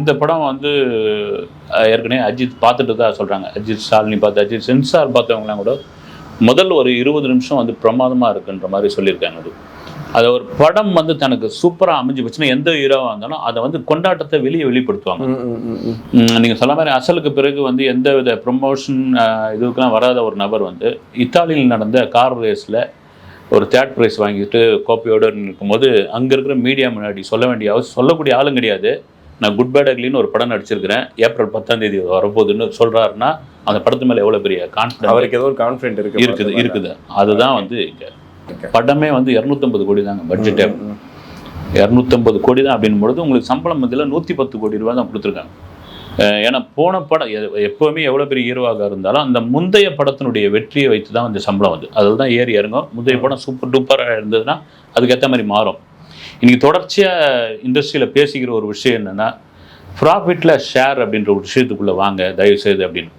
இந்த படம் வந்து ஏற்கனவே அஜித் பார்த்துட்டு தான் சொல்கிறாங்க. அஜித், ஷாலினி பார்த்து, அஜித் சென்சார் பார்த்தவங்களாம் கூட முதல் ஒரு 20 நிமிஷம் வந்து பிரமாதமாக இருக்குன்ற மாதிரி சொல்லியிருக்காங்க. அது ஒரு படம் வந்து தனக்கு சூப்பராக அமைஞ்சு போச்சுன்னா எந்த ஹீரோவாக இருந்தாலும் அதை வந்து கொண்டாட்டத்தை வெளிப்படுத்துவாங்க. நீங்கள் சொல்ல மாதிரி அசலுக்கு பிறகு வந்து எந்த வித ப்ரொமோஷன் இதுக்கெல்லாம் வராத ஒரு நபர் வந்து இத்தாலியில் நடந்த கார் ரேஸில் ஒரு தேர்ட் ப்ரைஸ் வாங்கிட்டு கோப்பையோடு இருக்கும்போது அங்கே இருக்கிற மீடியா முன்னாடி சொல்லக்கூடிய ஆளும் கிடையாது. நான் குட் பேட் அக்லின்னு ஒரு படம் நடிச்சிருக்கிறேன், ஏப்ரல் 10 வரப்போகுதுன்னு சொல்கிறாருன்னா அந்த படத்து மேலே எவ்வளோ பெரிய கான்ஃபிடன்ஸ், அவருக்கு ஏதோ ஒரு கான்ஃபிடென்ட் இருக்குது. அதுதான் வந்து இங்கே படமே வந்து 250 கோடி தாங்க பட்ஜெட்டே. 250 கோடி தான் அப்படின் பொழுது உங்களுக்கு சம்பளம் மத்தியில் 110 கோடி ரூபா தான் கொடுத்துருக்காங்க. ஏன்னா போன படம் எப்போவுமே எவ்வளோ பெரிய ஹீரோவாக இருந்தாலும் அந்த முந்தைய படத்தினுடைய வெற்றியை வைத்து தான் வந்து சம்பளம் வந்து அதில் தான் ஏறி இறங்கும். முந்தைய படம் சூப்பர் டூப்பராக இருந்ததுன்னா அதுக்கேற்ற மாதிரி மாறும். இன்றைக்கி தொடர்ச்சியாக இண்டஸ்ட்ரியில் பேசிக்கிற ஒரு விஷயம் என்னென்னா ப்ராஃபிட்டில் ஷேர் அப்படின்ற ஒரு விஷயத்துக்குள்ளே வாங்க தயவு செய்து அப்படின்னு.